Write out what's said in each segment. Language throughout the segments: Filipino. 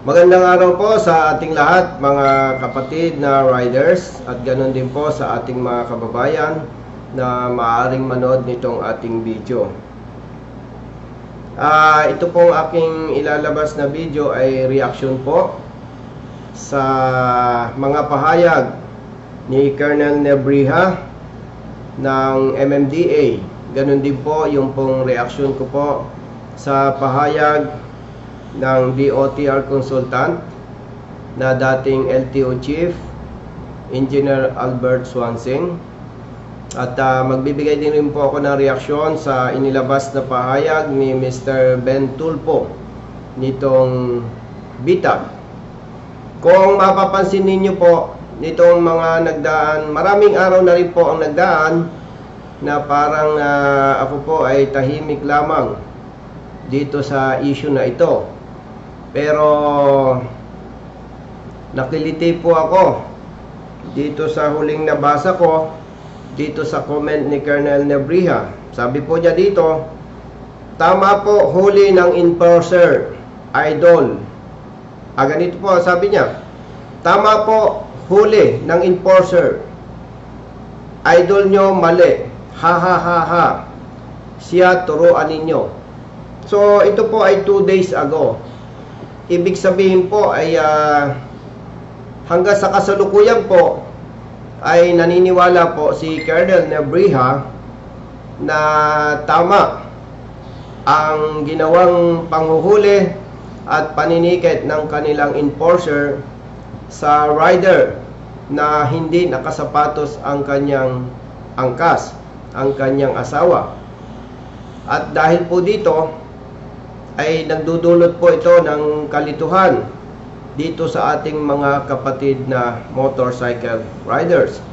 Magandang araw po sa ating lahat, mga kapatid na riders, at ganoon din po sa ating mga kababayan na maaaring manood nitong ating video. Ito pong aking ilalabas na video ay reaction po sa mga pahayag ni Colonel Nebrija ng MMDA. Ganon din po yung pong reaction ko po sa pahayag ng DOTR consultant na dating LTO Chief Engineer Albert Swansing. At magbibigay din rin po ako ng reaksyon sa inilabas na pahayag ni Mr. Ben Tulfo nitong bitag. Kung mapapansin ninyo po, nitong mga nagdaan, maraming araw na rin po ang nagdaan na parang ako po ay tahimik lamang dito sa issue na ito. Pero nakiliti po ako dito sa huling nabasa ko dito sa comment ni Colonel Nebrija. Sabi po niya dito, tama po, huli ng enforcer, idol. Ganito po sabi niya, tama po, huli ng enforcer, idol nyo mali, ha ha ha ha, siya turuan ninyo. So ito po ay 2 days ago. Ibig sabihin po ay hanggang sa kasalukuyan po ay naniniwala po si Colonel Nebrija na tama ang ginawang panghuhuli at paninikit ng kanilang enforcer sa rider na hindi nakasapatos ang kanyang angkas, ang kanyang asawa. At dahil po dito ay nagdudulot po ito ng kalituhan dito sa ating mga kapatid na motorcycle riders.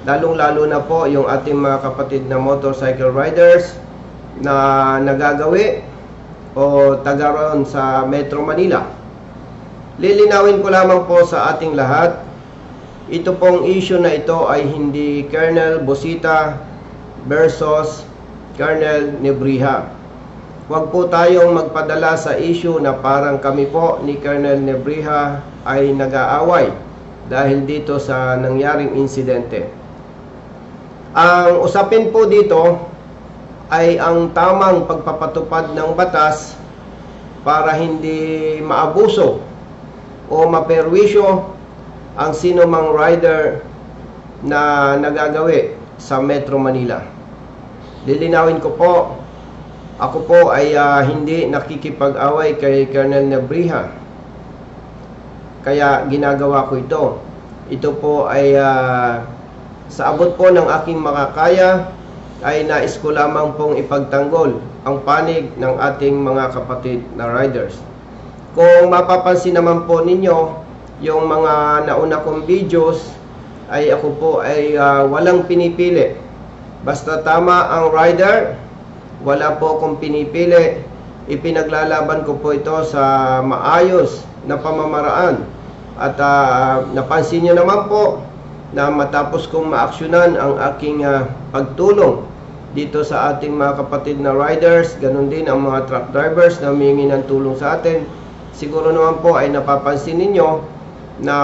Lalong-lalo na po yung ating mga kapatid na motorcycle riders na nagagawi o taga-roon sa Metro Manila. Lilinawin ko lamang po sa ating lahat, ito pong issue na ito ay hindi Colonel Busita versus Colonel Nebrija. Huwag po tayong magpadala sa issue na parang kami po ni Colonel Nebrija ay nag-aaway dahil dito sa nangyaring insidente. Ang usapin po dito ay ang tamang pagpapatupad ng batas para hindi maabuso o maperwisyo ang sino mang rider na nagagawi sa Metro Manila. Lilinawin ko po, ako po ay hindi nakikipag-away kay Colonel Nebrija. Kaya ginagawa ko ito. Ito po ay sa abot po ng aking makakaya ay nais ko lamang pong ipagtanggol ang panig ng ating mga kapatid na riders. Kung mapapansin naman po ninyo, yung mga nauna kong videos ay ako po ay walang pinipili. Basta tama ang rider, wala po akong pinipili. Ipinaglalaban ko po ito sa maayos na pamamaraan. At napansin nyo naman po na matapos kong maaksyonan ang aking pagtulong dito sa ating mga kapatid na riders, ganun din ang mga truck drivers na humingi ng tulong sa atin. Siguro naman po ay napapansin ninyo na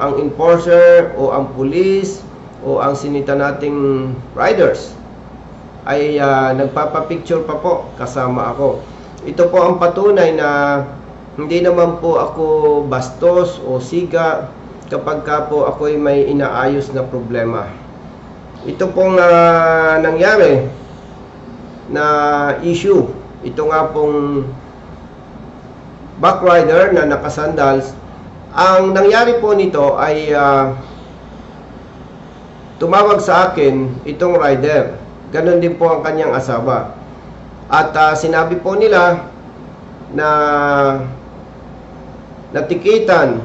ang enforcer o ang police o ang sinita nating riders ay nagpapapicture pa po kasama ako. Ito po ang patunay na hindi naman po ako bastos o siga kapag ka po ako ay may inaayos na problema. Ito pong nangyari na issue, ito nga pong backrider na nakasandals, ang nangyari po nito ay tumawag sa akin itong rider. Ganon din po ang kanyang asawa. At sinabi po nila na natikitan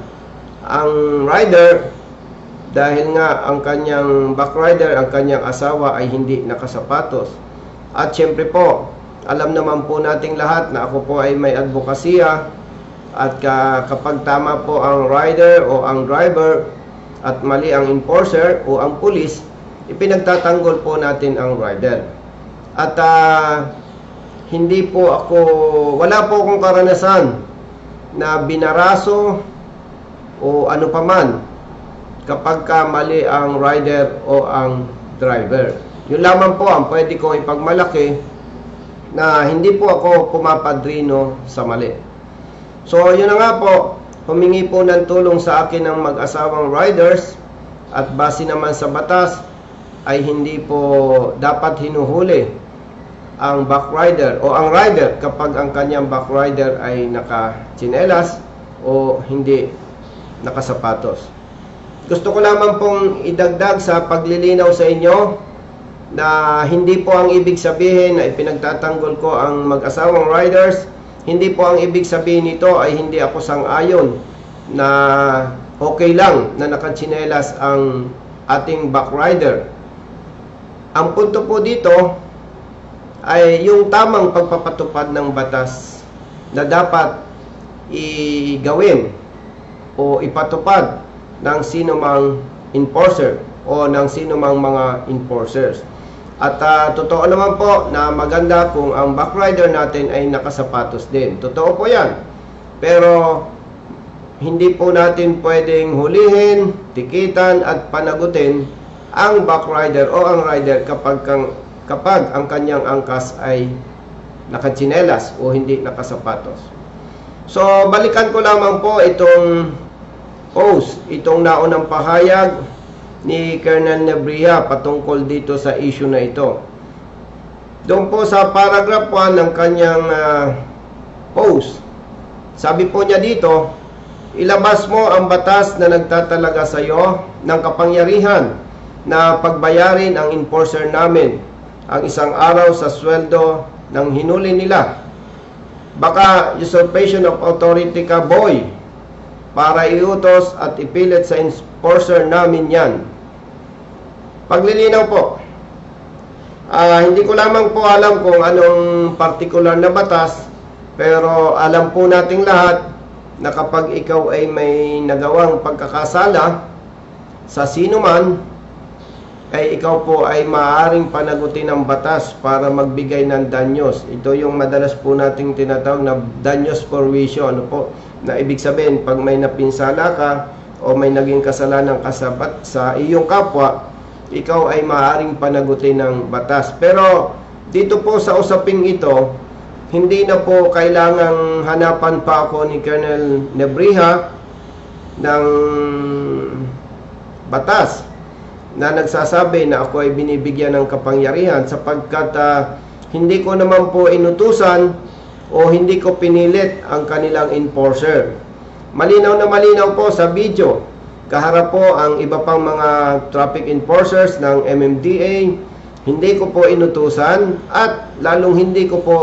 ang rider dahil nga ang kanyang backrider, ang kanyang asawa ay hindi nakasapatos. At syempre po, alam naman po nating lahat na ako po ay may advokasya. At kapag tama po ang rider o ang driver at mali ang enforcer o ang police, ipinagtatanggol po natin ang rider. At hindi po ako, wala po akong karanasan na binaraso o ano paman kapag ka mali ang rider o ang driver. Yun lamang po ang pwede kong ipagmalaki, na hindi po ako pumapadrino sa mali. So yun na nga po, humingi po ng tulong sa akin ng mag-asawang riders, at base naman sa batas ay hindi po dapat hinuhuli ang backrider o ang rider kapag ang kanyang backrider ay naka-tsinelas o hindi nakasapatos. Gusto ko lamang pong idagdag sa paglilinaw sa inyo na hindi po ang ibig sabihin na ipinagtatanggol ko ang mag-asawang riders. Hindi po ang ibig sabihin nito ay hindi ako sang-ayon na okay lang na nakatsinelas ang ating backrider. Ang punto po dito ay yung tamang pagpapatupad ng batas na dapat igawin o ipatupad ng sino mang enforcer o ng sino mang mga enforcers. At totoo naman po na maganda kung ang backrider natin ay nakasapatos din. Totoo po yan. Pero hindi po natin pwedeng hulihin, tikitan at panagutin ang backrider o ang rider kapag ang kanyang angkas ay nakatsinelas o hindi nakasapatos. So balikan ko lamang po itong post, itong naunang pahayag ni Colonel Nebria patungkol dito sa issue na ito. Doon po sa paragraph 1 ng kanyang post, sabi po niya dito, ilabas mo ang batas na nagtatalaga sa iyo ng kapangyarihan na pagbayarin ang enforcer namin ang isang araw sa sweldo ng hinuli nila. Baka usurpation of authority ka, boy, para iutos at ipilit sa enforcer namin yan. Paglilinaw po, hindi ko lamang po alam kung anong particular na batas, pero alam po nating lahat na kapag ikaw ay may nagawang pagkakasala sa sino man, ay ikaw po ay maaaring panagutin ng batas para magbigay ng danyos. Ito yung madalas po nating tinatawag na danyos for wisyo. Ano po? Na ibig sabihin, pag may napinsala ka o may naging kasalanan ka sa iyong kapwa, ikaw ay maaaring panagutin ng batas. Pero dito po sa usaping ito, hindi na po kailangang hanapan pa ako ni Colonel Nebria ng batas na nagsasabi na ako ay binibigyan ng kapangyarihan, sapagkat hindi ko naman po inutusan o hindi ko pinilit ang kanilang enforcer. Malinaw na malinaw po sa video, kaharap po ang iba pang mga traffic enforcers ng MMDA, hindi ko po inutusan at lalong hindi ko po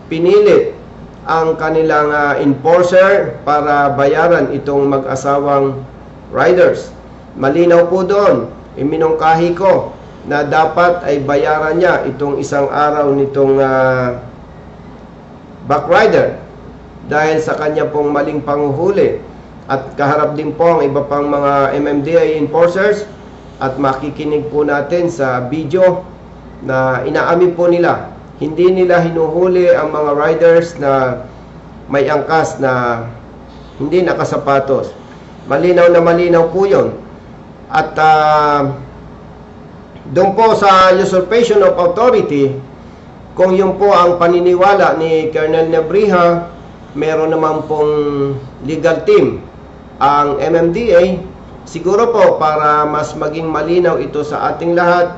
pinilit ang kanilang enforcer para bayaran itong mag-asawang riders. Malinaw po doon, iminungkahi ko na dapat ay bayaran niya itong isang araw nitong backrider dahil sa kanya pong maling panguhuli. At kaharap din po ang iba pang mga MMDA enforcers, at makikinig po natin sa video na inaamin po nila, hindi nila hinuhuli ang mga riders na may angkas na hindi nakasapatos. Malinaw na malinaw po yun. At doon po sa usurpation of authority, kung yun po ang paniniwala ni Colonel Nebria, meron naman pong legal team ang MMDA. Siguro po para mas maging malinaw ito sa ating lahat,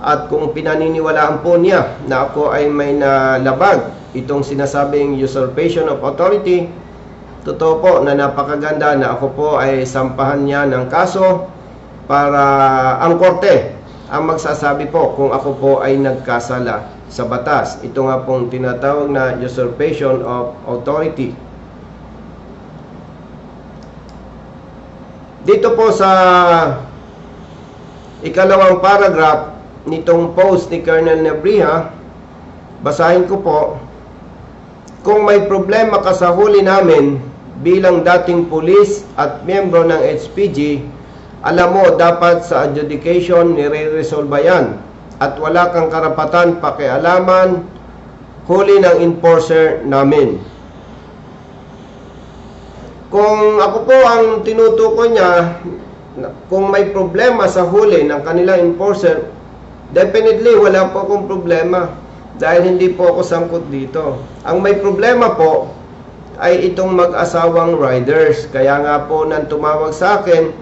at kung pinaniniwalaan po niya na ako ay may nalabag itong sinasabing usurpation of authority, totoo po na napakaganda na ako po ay sampahan niya ng kaso para ang korte ang magsasabi po kung ako po ay nagkasala sa batas. Ito nga pong tinatawag na usurpation of authority. Dito po sa ikalawang paragraph nitong post ni Colonel Nebria, basahin ko po, kung may problema ka sa huli namin bilang dating pulis at miyembro ng HPG, alam mo dapat sa adjudication nire-resolve yan at wala kang karapatan pakialaman huli ng enforcer namin. Kung ako po ang tinutukoy niya, kung may problema sa huli ng kanilang enforcer, definitely wala po akong problema dahil hindi po ako sangkot dito. Ang may problema po ay itong mag-asawang riders. Kaya nga po nang tumawag sa akin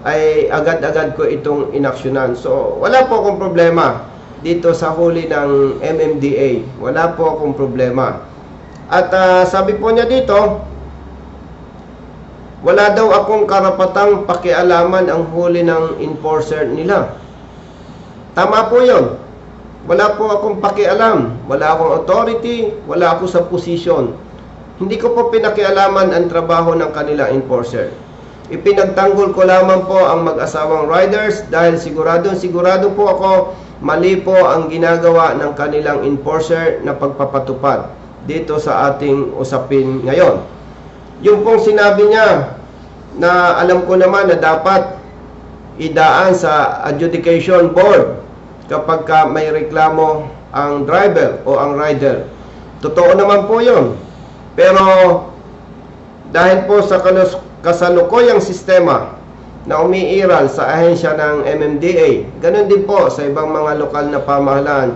ay agad-agad ko itong inaksyonan. So wala po akong problema dito sa huli ng MMDA. Wala po akong problema. At sabi po niya dito, wala daw akong karapatang pakialaman ang huli ng enforcer nila. Tama po yun. Wala po akong pakialam. Wala akong authority. Wala ako sa posisyon. Hindi ko po pinakialaman ang trabaho ng kanilang enforcer. Ipinagtanggol ko lamang po ang mag-asawang riders dahil sigurado po ako mali po ang ginagawa ng kanilang enforcer na pagpapatupad dito sa ating usapin ngayon. Yung pong sinabi niya na alam ko naman na dapat idaan sa adjudication board kapag may reklamo ang driver o ang rider. Totoo naman po yun. Pero dahil po sa kasalukuyang sistema na umiiral sa ahensya ng MMDA, ganun din po sa ibang mga lokal na pamahalaan,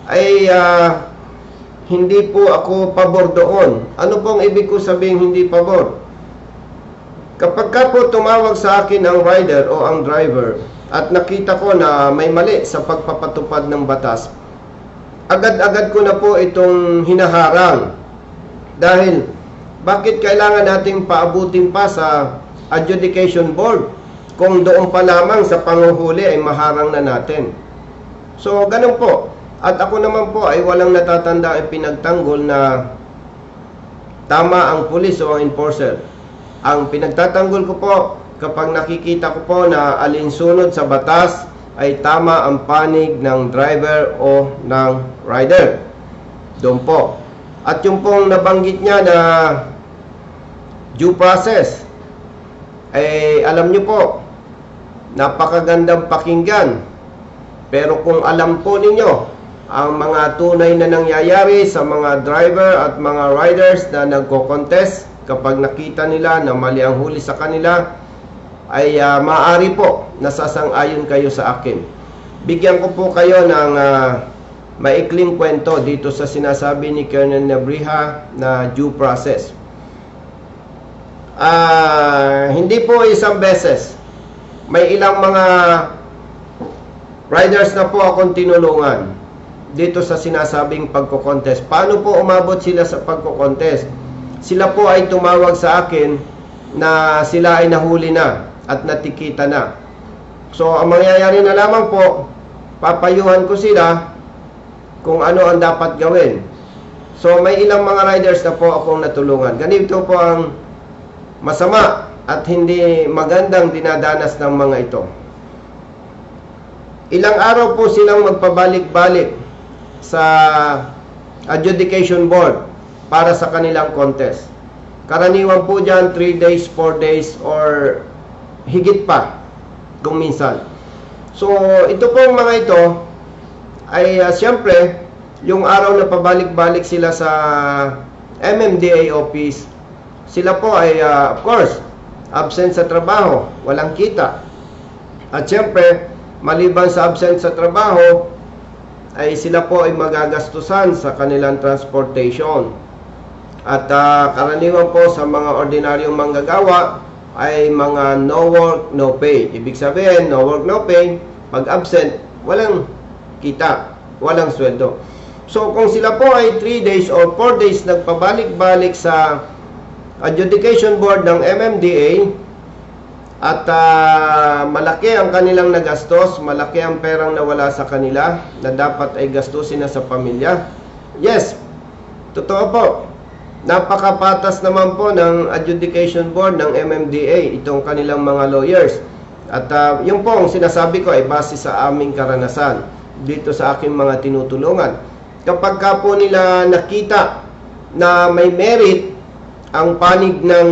ay hindi po ako pabor doon. Ano pong ibig ko sabihin hindi pabor? Kapag ka po tumawag sa akin ang rider o ang driver at nakita ko na may mali sa pagpapatupad ng batas, agad-agad ko na po itong hinaharang. Dahil bakit kailangan nating paabutin pa sa adjudication board kung doon pa lamang sa panguhuli ay maharang na natin? So ganun po. At ako naman po ay walang natatanda ay pinagtanggol na tama ang pulis o ang enforcer. Ang pinagtatanggol ko po kapag nakikita ko po na alinsunod sa batas ay tama ang panig ng driver o ng rider. Doon po. At yung pong nabanggit niya na due process, ay alam niyo po, napakagandang pakinggan. Pero kung alam po ninyo ang mga tunay na nangyayari sa mga driver at mga riders na nagko-contest, kapag nakita nila na mali ang huli sa kanila, ay maaari po nasasang-ayon kayo sa akin. Bigyan ko po kayo ng maikling kwento dito sa sinasabi ni Colonel Nebrija na due process. Hindi po isang beses. May ilang mga riders na po akong tinulungan dito sa sinasabing pagko-contest. Paano po umabot sila sa pagko-contest? Sila po ay tumawag sa akin na sila ay nahuli na at natikita na. So, ang mangyayari na lamang po, papayuhan ko sila kung ano ang dapat gawin. So, may ilang mga riders na po akong natulungan. Ganito po ang masama at hindi magandang dinadanas ng mga ito. Ilang araw po silang magpabalik-balik sa adjudication board para sa kanilang contest. Karaniwan po dyan 3 days, 4 days or higit pa kung minsan. So ito pong mga ito ay siyempre yung araw na pabalik-balik sila sa MMDA office, sila po ay of course absent sa trabaho, walang kita. At siyempre maliban sa absent sa trabaho ay sila po ay magagastusan sa kanilang transportation. At karaniwan po sa mga ordinaryong manggagawa ay mga no work, no pay. Ibig sabihin, no work, no pay. Pag absent, walang kita, walang sweldo. So kung sila po ay 3 days or 4 days nagpabalik-balik sa adjudication board ng MMDA at malaki ang kanilang nagastos, malaki ang perang nawala sa kanila na dapat ay gastusin na sa pamilya. Yes, totoo po. Napakapatas naman po ng adjudication board ng MMDA, itong kanilang mga lawyers. At yung po ang sinasabi ko ay base sa aming karanasan dito sa aking mga tinutulungan. Kapag ka po nila nakita na may merit ang panig ng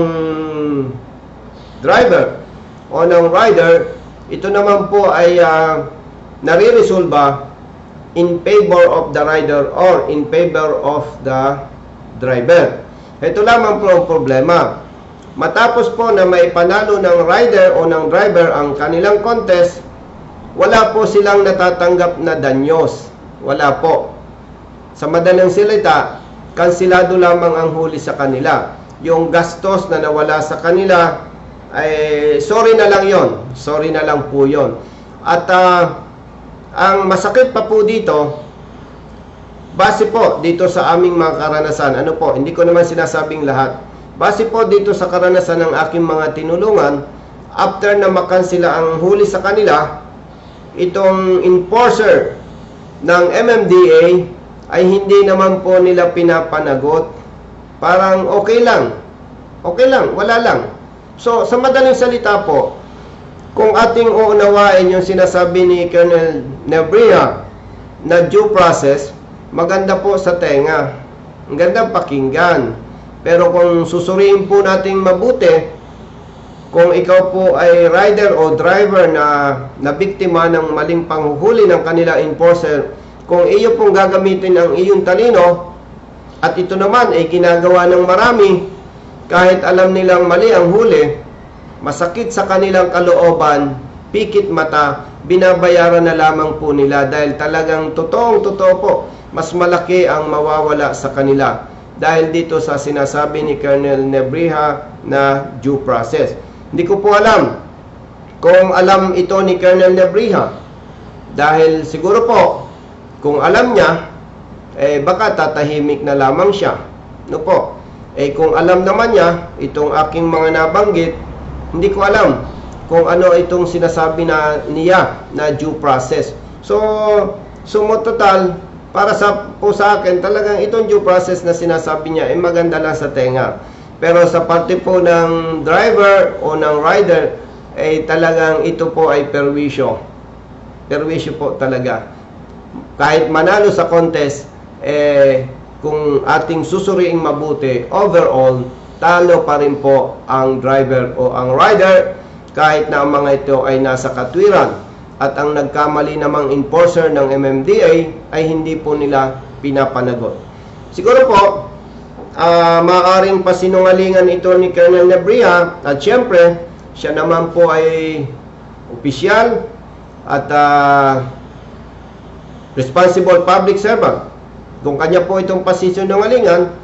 driver o ng rider, ito naman po ay nare-resolba in favor of the rider or in favor of the driver. Ito lamang po ang problema. Matapos po na may panalo ng rider o ng driver ang kanilang contest, wala po silang natatanggap na danyos. Wala po. Sa madaling salita, kansilado lamang ang huli sa kanila. Yung gastos na nawala sa kanila, ay sorry na lang yon. Sorry na lang po yon. At ang masakit pa po dito, base po dito sa aming mga karanasan, ano po, hindi ko naman sinasabing lahat. Base po dito sa karanasan ng aking mga tinulungan, after na makansila ang huli sa kanila, itong enforcer ng MMDA ay hindi naman po nila pinapanagot. Parang okay lang, wala lang. So, sa madaling salita po, kung ating uunawain yung sinasabi ni Colonel Nebria na due process, maganda po sa tenga, ang ganda pakinggan. Pero kung susuriin po nating mabuti, kung ikaw po ay rider o driver na biktima ng maling panghuhuli ng kanila enforcer, kung iyo pong gagamitin ang iyong talino, at ito naman ay ginagawa ng marami, kahit alam nilang mali ang huli, masakit sa kanilang kalooban, pikit mata, binabayaran na lamang po nila dahil talagang totoo po, mas malaki ang mawawala sa kanila dahil dito sa sinasabi ni Colonel Nebria na due process. Hindi ko po alam kung alam ito ni Colonel Nebria, dahil siguro po kung alam niya, baka tatahimik na lamang siya. No po? Kung alam naman niya itong aking mga nabanggit, hindi ko alam kung ano itong sinasabi niya na due process. So total, para po sa akin, talagang itong due process na sinasabi niya ay maganda lang sa tenga. Pero sa parte po ng driver o ng rider, talagang ito po ay perwisyo. Perwisyo po talaga. Kahit manalo sa contest, kung ating susuriing mabuti, overall, talo pa rin po ang driver o ang rider, kahit na ang mga ito ay nasa katwiran. At ang nagkamali namang enforcer ng MMDA ay hindi po nila pinapanagot. Siguro po, maaaring pasinungalingan ito ni Colonel Nebria, at syempre, siya naman po ay opisyal at responsible public servant. Kung kanya po itong pasinungalingan,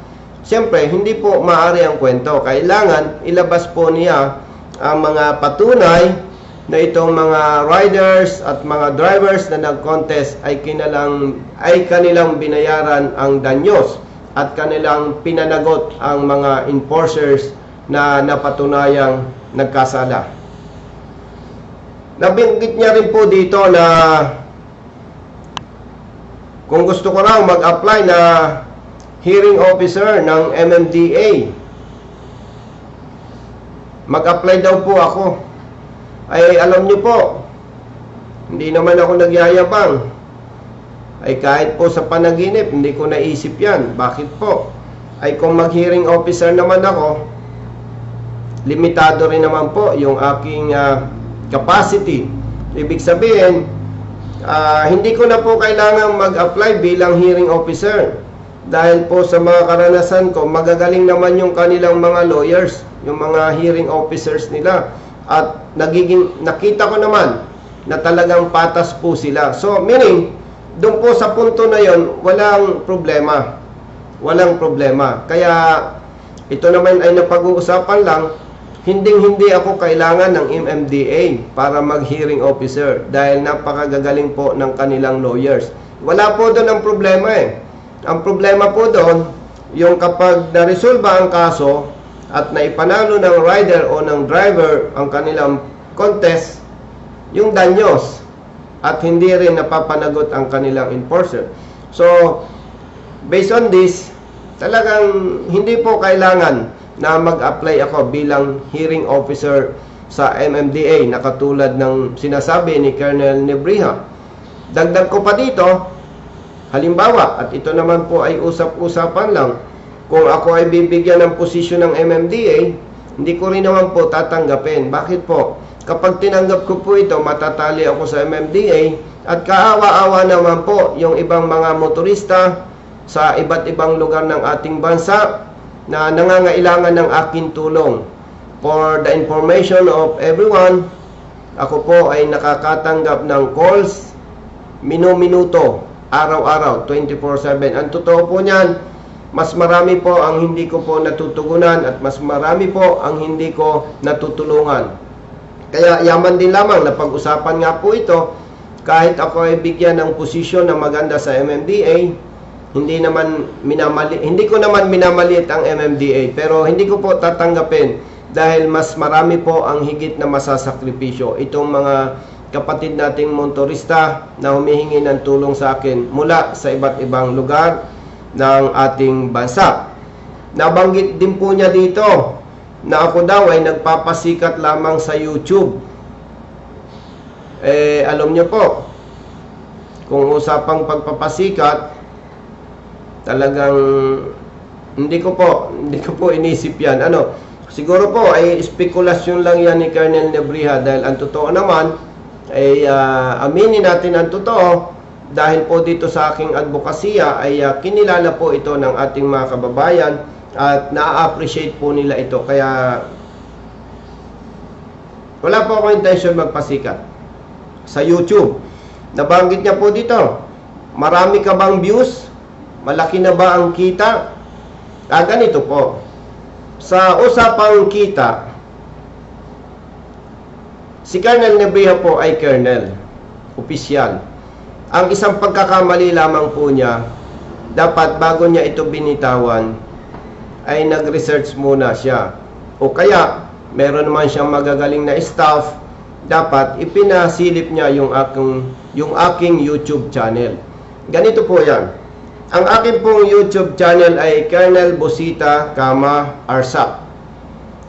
syempre, hindi po maaari ang kwento. Kailangan ilabas po niya ang mga patunay na itong mga riders at mga drivers na nag-contest ay kanilang binayaran ang danyos at kanilang pinanagot ang mga enforcers na napatunayang nagkasala. Nabanggit niya rin po dito na kung gusto ko raw mag-apply na hearing officer ng MMDA, mag-apply daw po ako. Ay alam niyo po, hindi naman ako nagyayabang. Ay kahit po sa panaginip, hindi ko naisip yan. Bakit po? Ay kung mag-hearing officer naman ako, limitado rin naman po yung aking capacity. Ibig sabihin, hindi ko na po kailangan mag-apply bilang hearing officer. Dahil po sa mga karanasan ko, magagaling naman yung kanilang mga lawyers, yung mga hearing officers nila. At nakita ko naman na talagang patas po sila. So, meaning, doon po sa punto na yon, walang problema. Walang problema. Kaya, ito naman ay napag-uusapan lang, hindi ako kailangan ng MMDA para mag-hearing officer dahil napakagagaling po ng kanilang lawyers. Wala po doon ang problema Ang problema po doon, yung kapag naresolba ang kaso, at naipanalo ng rider o ng driver ang kanilang contest, yung danyos, at hindi rin napapanagot ang kanilang enforcer. So, based on this, talagang hindi po kailangan na mag-apply ako bilang hearing officer sa MMDA na katulad ng sinasabi ni Colonel Nebria. Dagdag ko pa dito, halimbawa, at ito naman po ay usap-usapan lang, kung ako ay bibigyan ng posisyon ng MMDA, hindi ko rin naman po tatanggapin. Bakit po? Kapag tinanggap ko po ito, matatali ako sa MMDA at kaawa-awa naman po yung ibang mga motorista sa iba't ibang lugar ng ating bansa na nangangailangan ng aking tulong. For the information of everyone, ako po ay nakakatanggap ng calls minu-minuto, araw-araw, 24/7. Ang totoo po niyan, mas marami po ang hindi ko po natutugunan at mas marami po ang hindi ko natutulungan. Kaya yaman din lamang na pag-usapan nga po ito, kahit ako ay bigyan ng posisyon na maganda sa MMDA, hindi ko naman minamaliit ang MMDA, pero hindi ko po tatanggapin dahil mas marami po ang higit na masasakripisyo. Itong mga kapatid nating motorista na humihingi ng tulong sa akin mula sa iba't ibang lugar ng ating bansa. Nabanggit din po niya dito na ako daw ay nagpapasikat lamang sa YouTube. Alam niyo po, kung usapang pagpapasikat, talagang hindi ko po inisip yan. Siguro po ay spekulasyon lang yan ni Colonel Nebriha, dahil ang totoo naman ay aminin natin ang totoo, dahil po dito sa aking advokasya ay kinilala po ito ng ating mga kababayan at na-appreciate po nila ito. Kaya wala po akong intention magpasikat sa YouTube. Nabanggit niya po dito, marami ka bang views? Malaki na ba ang kita? Ganito po, sa usapang kita, si Colonel Nebriha po ay Colonel, opisyal. Ang isang pagkakamali lamang po niya, dapat bago niya ito binitawan, ay nag-research muna siya. O kaya, meron naman siyang magagaling na staff, dapat ipinasilip niya yung aking YouTube channel. Ganito po yan. Ang aking pong YouTube channel ay Colonel Bosita, Arsap.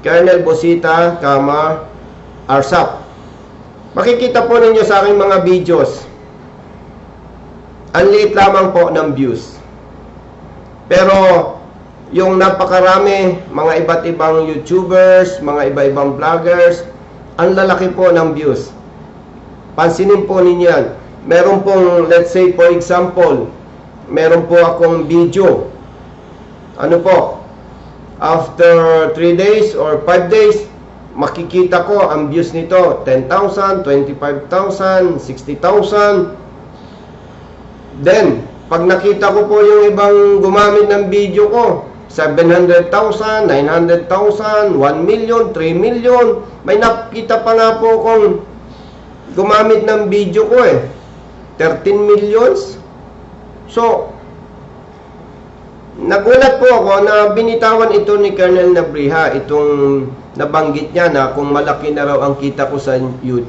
Colonel Bosita, Arsap. Makikita po ninyo sa aking mga videos, ang liit lamang po ng views. Pero yung napakarami, mga iba't ibang YouTubers, mga iba-ibang vloggers, ang lalaki po ng views. Pansinin po ninyo yan. Meron pong, let's say for example, meron po akong video. After 3 days or 5 days, makikita ko ang views nito 10,000, 25,000, 60,000. Then, pag nakita ko po yung ibang gumamit ng video ko, 700,000, 900,000, 1 million, 3 million. May nakita pa nga po kung gumamit ng video ko 13 millions. So, nagulat po ako na binitawan ito ni Colonel Nebriha, itong nabanggit niya na kung malaki na raw ang kita ko sa YouTube.